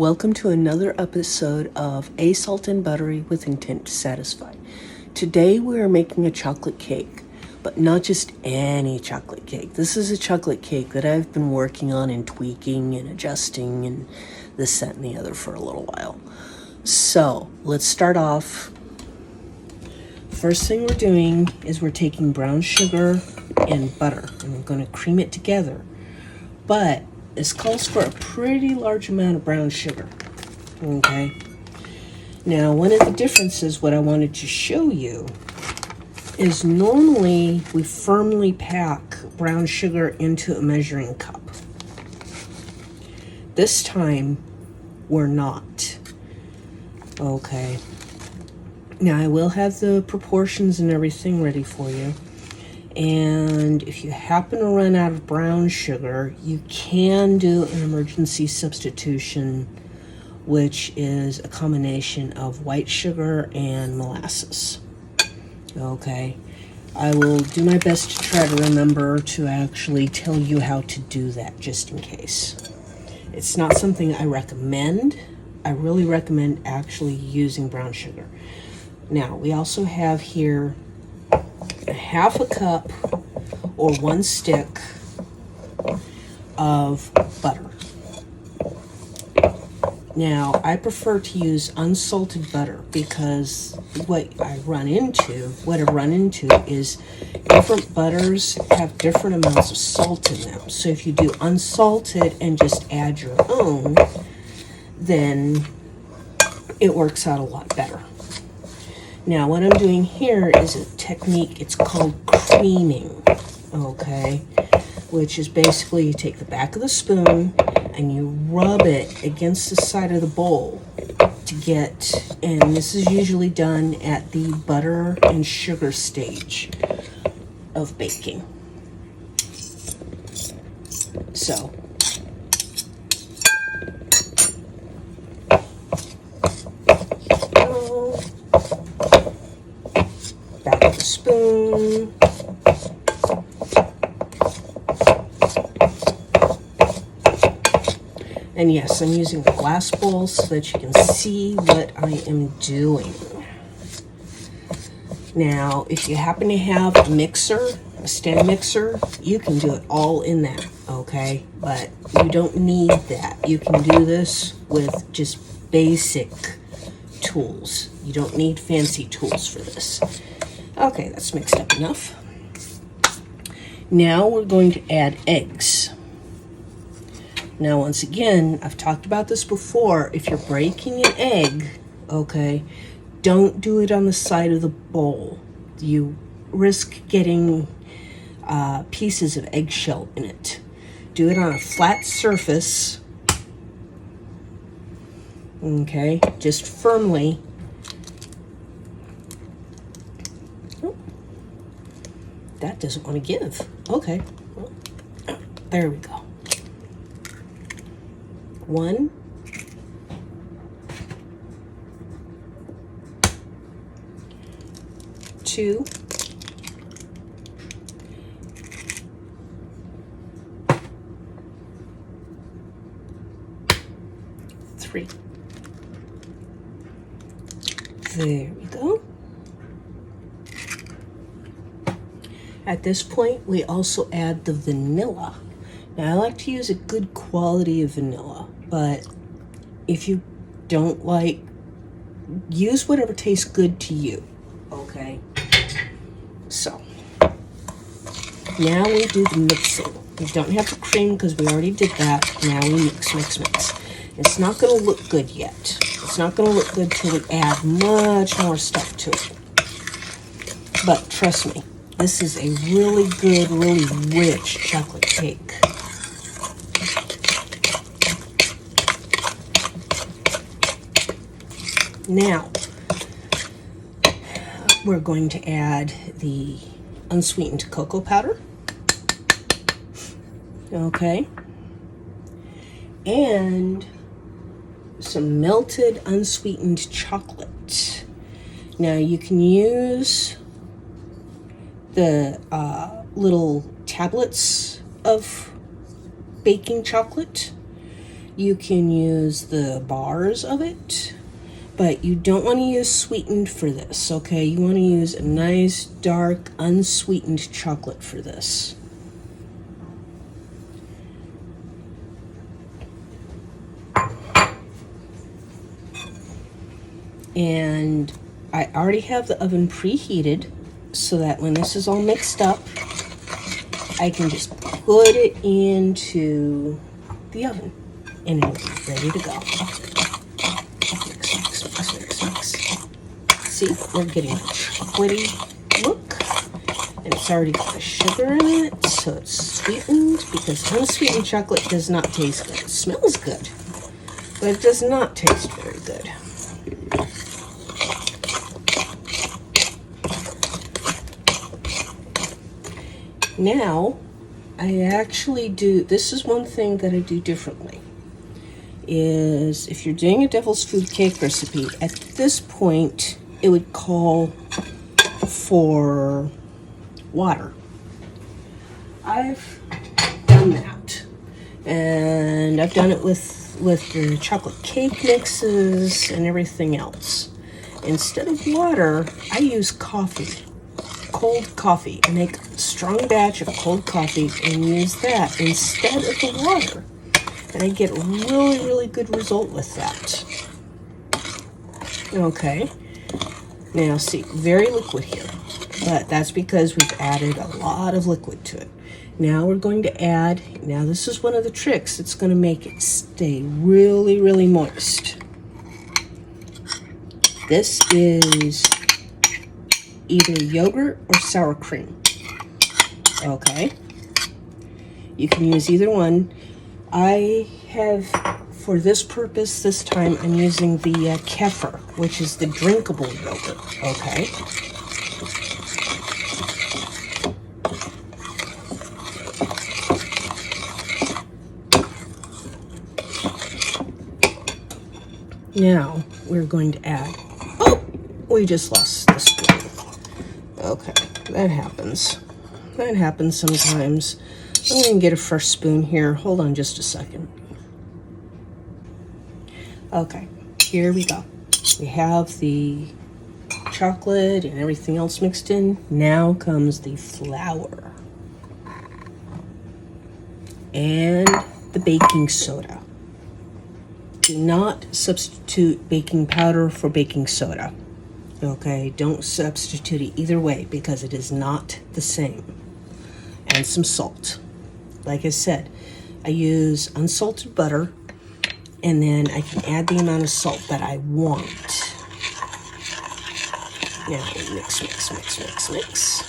Welcome to another episode of A Salt and Buttery with Intent to Satisfy. Today we are making a chocolate cake, but not just any chocolate cake. This is a chocolate cake that I've been working on and tweaking and adjusting and this, that, and the other for a little while. So let's start off. First thing we're doing is we're taking brown sugar and butter and we're going to cream it together. But this calls for a pretty large amount of brown sugar, okay? Now, one of the differences, what I wanted to show you, is normally we firmly pack brown sugar into a measuring cup. This time, we're not, okay? Now, I will have the proportions and everything ready for you. And if you happen to run out of brown sugar, you can do an emergency substitution, which is a combination of white sugar and molasses. Okay, I will do my best to try to remember to actually tell you how to do that, just in case. It's not something I recommend. I really recommend actually using brown sugar. Now, we also have here a half a cup or one stick of butter. Now, I prefer to use unsalted butter because what I've run into is different butters have different amounts of salt in them. So if you do unsalted and just add your own, then it works out a lot better. Now, what I'm doing here is a technique, it's called creaming, okay? Which is basically you take the back of the spoon and you rub it against the side of the bowl to get, and this is usually done at the butter and sugar stage of baking. So, back of the spoon. And yes, I'm using a glass bowl so that you can see what I am doing. Now, if you happen to have a mixer, a stand mixer, you can do it all in that, okay? But you don't need that. You can do this with just basic tools. You don't need fancy tools for this. Okay, that's mixed up enough. Now we're going to add eggs. Now, once again, I've talked about this before. If you're breaking an egg, okay, don't do it on the side of the bowl. You risk getting pieces of eggshell in it. Do it on a flat surface, okay, just firmly. Oh, that doesn't want to give. Okay, well, there we go. 1, 2, 3. There we go. At this point, we also add the vanilla. Now, I like to use a good quality of vanilla, but if you don't like, use whatever tastes good to you, okay? So, now we do the mixing. We don't have to cream because we already did that. Now we mix. It's not going to look good yet. It's not going to look good till we add much more stuff to it. But trust me, this is a really good, really rich chocolate cake. Now, we're going to add the unsweetened cocoa powder. Okay. And some melted unsweetened chocolate. Now, you can use the little tablets of baking chocolate. You can use the bars of it, but you don't want to use sweetened for this, okay? You want to use a nice, dark, unsweetened chocolate for this. And I already have the oven preheated so that when this is all mixed up, I can just put it into the oven and it'll be ready to go. Mix, mix, mix, mix, mix. See, we're getting a chocolatey look, and it's already got the sugar in it, so it's sweetened, because unsweetened chocolate does not taste good. It smells good, but it does not taste very good. Now, I actually do, this is one thing that I do differently, is if you're doing a devil's food cake recipe, at this point, it would call for water. I've done that, and I've done it with the chocolate cake mixes and everything else. Instead of water, I use coffee. Cold coffee. I make a strong batch of cold coffee and use that instead of the water. And I get a really, really good result with that. Okay. Now see, very liquid here. But that's because we've added a lot of liquid to it. Now we're going to add, now this is one of the tricks that's going to make it stay really, really moist. This is either yogurt or sour cream. Okay, you can use either one. I have, for this purpose this time, I'm using the kefir, which is the drinkable yogurt. Okay, now we're going to add, oh, we just lost the spoon. Okay, that happens. That happens sometimes. I'm going to get a fresh spoon here. Hold on just a second. Okay, here we go. We have the chocolate and everything else mixed in. Now comes the flour and the baking soda. Do not substitute baking powder for baking soda. Okay, don't substitute it either way because it is not the same. And some salt. Like I said, I use unsalted butter, and then I can add the amount of salt that I want. Now mix, mix, mix, mix, mix.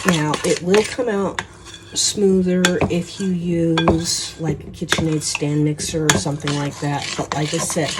Now, it will come out smoother if you use like a KitchenAid stand mixer or something like that. But like I said,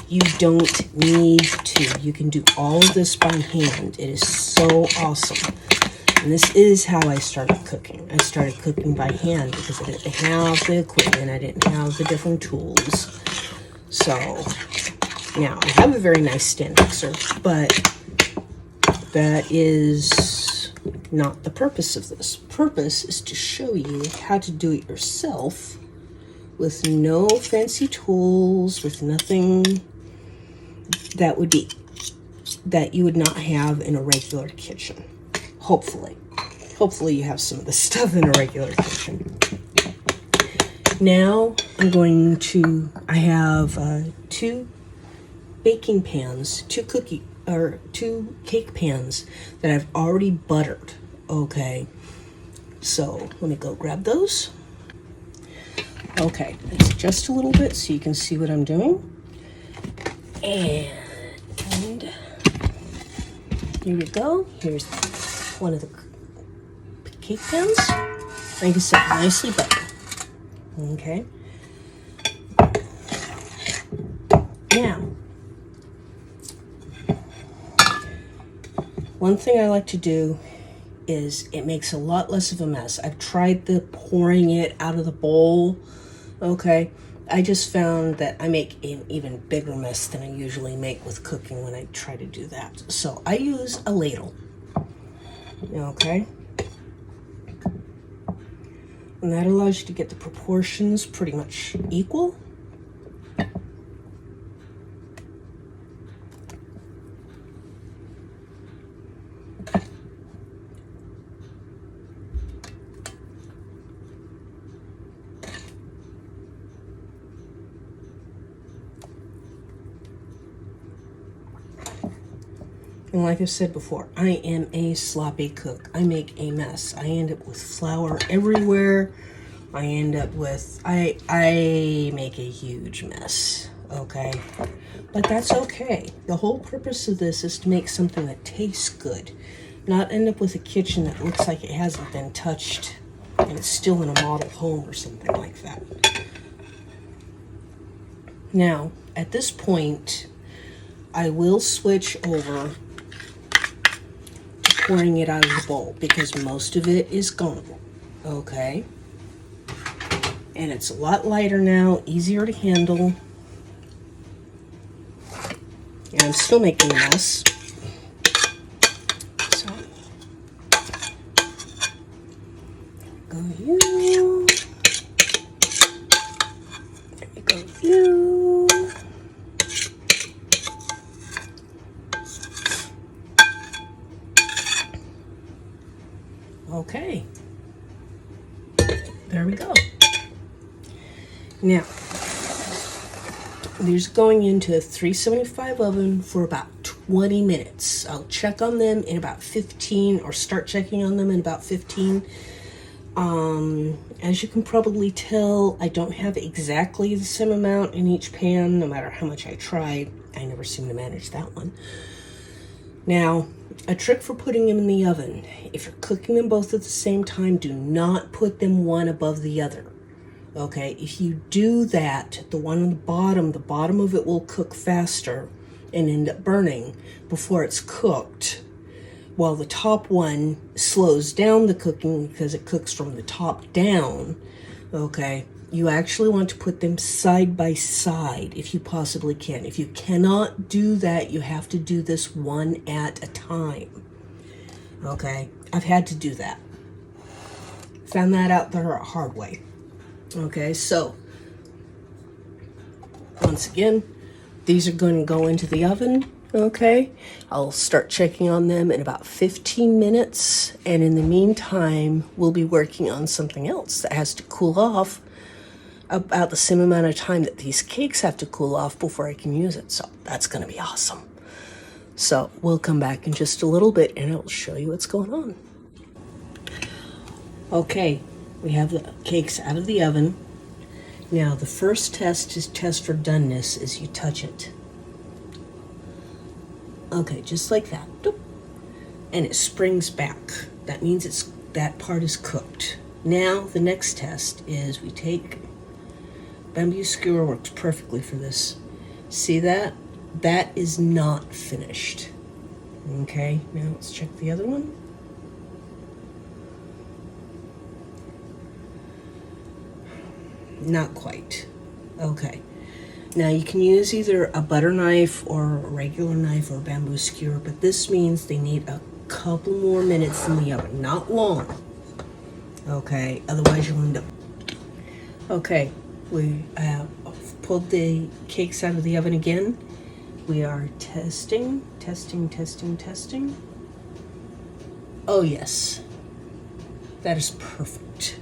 you don't need to. You can do all of this by hand. It is so awesome. And this is how I started cooking. I started cooking by hand because I didn't have the equipment. I didn't have the different tools. So, now, I have a very nice stand mixer, but that is not the purpose of this. Purpose is to show you how to do it yourself with no fancy tools, with nothing that you would not have in a regular kitchen. Hopefully you have some of this stuff in a regular kitchen. Now I have 2 baking pans, 2 cake pans that I've already buttered. Okay, so let me go grab those. Okay, let's adjust a little bit so you can see what I'm doing. And here we go. Here's one of the cake pans. Like I said, nicely buttered. Okay. Now, One thing I like to do is it makes a lot less of a mess. I've tried the pouring it out of the bowl, okay? I just found that I make an even bigger mess than I usually make with cooking when I try to do that. So I use a ladle, okay? And that allows you to get the proportions pretty much equal. And like I said before, I am a sloppy cook. I make a mess. I end up with flour everywhere. I end up with, I make a huge mess, okay? But that's okay. The whole purpose of this is to make something that tastes good, not end up with a kitchen that looks like it hasn't been touched and it's still in a model home or something like that. Now, at this point, I will switch over to pouring it out of the bowl because most of it is gone, okay? And it's a lot lighter now, easier to handle. And I'm still making a mess. So, go you. There you go you. Okay. There we go. Now, these going into a 375 oven for about 20 minutes. I'll check on them in about 15, or start checking on them in about 15. As you can probably tell, I don't have exactly the same amount in each pan, no matter how much I try. I never seem to manage that one. Now, a trick for putting them in the oven. If you're cooking them both at the same time, do not put them one above the other. Okay, if you do that, the one on the bottom of it will cook faster and end up burning before it's cooked, while the top one slows down the cooking because it cooks from the top down. Okay, you actually want to put them side by side if you possibly can. If you cannot do that, you have to do this one at a time. Okay, I've had to do that. Found that out the hard way. Okay, so once again, these are going to go into the oven. Okay, I'll start checking on them in about 15 minutes, and in the meantime, we'll be working on something else that has to cool off about the same amount of time that these cakes have to cool off before I can use it. So that's going to be awesome. So we'll come back in just a little bit and I'll show you what's going on. Okay, we have the cakes out of the oven. Now the first test for doneness is you touch it. Okay, just like that. And it springs back. That means that part is cooked. Now the next test is we take bamboo skewer, works perfectly for this. See that? That is not finished. Okay, now let's check the other one. Not quite. Okay. Now you can use either a butter knife or a regular knife or a bamboo skewer, but this means they need a couple more minutes in the oven. Not long. Okay, otherwise you'll end up. Okay, we have pulled the cakes out of the oven again. We are testing. Oh yes, that is perfect.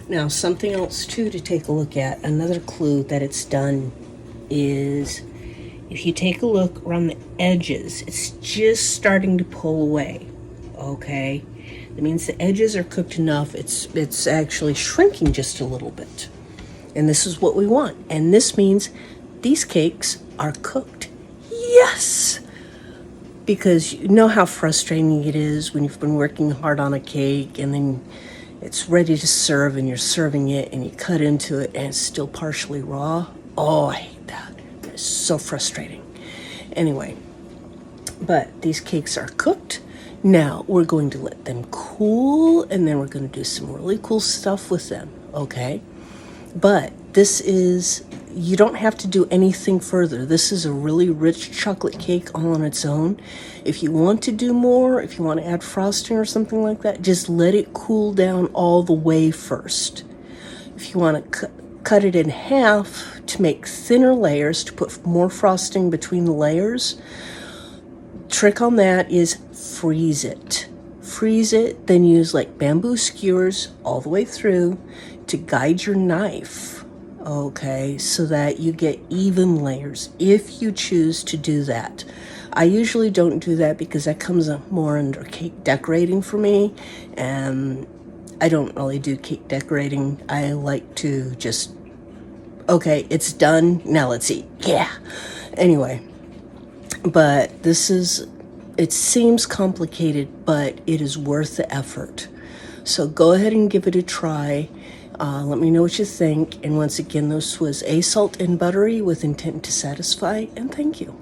Now something else too to take a look at, another clue that it's done is if you take a look around the edges, it's just starting to pull away. Okay, that means the edges are cooked enough, it's actually shrinking just a little bit. And this is what we want. And this means these cakes are cooked. Yes! Because you know how frustrating it is when you've been working hard on a cake and then it's ready to serve and you're serving it and you cut into it and it's still partially raw. Oh, I hate that. It's so frustrating. Anyway, but these cakes are cooked. Now we're going to let them cool, and then we're going to do some really cool stuff with them, okay? But this is, you don't have to do anything further. This is a really rich chocolate cake all on its own. If you want to do more, if you want to add frosting or something like that, just let it cool down all the way first. If you want to cut it in half to make thinner layers, to put more frosting between the layers, trick on that is freeze it. Freeze it, then use like bamboo skewers all the way through to guide your knife, okay, so that you get even layers if you choose to do that. I usually don't do that because that comes more under cake decorating for me, and I don't really do cake decorating. I like to just, okay, it's done, now let's eat. Yeah. Anyway, but this is, it seems complicated, but it is worth the effort. So go ahead and give it a try. Let me know what you think. And once again, this was A Salt and Buttery with intent to satisfy, and thank you.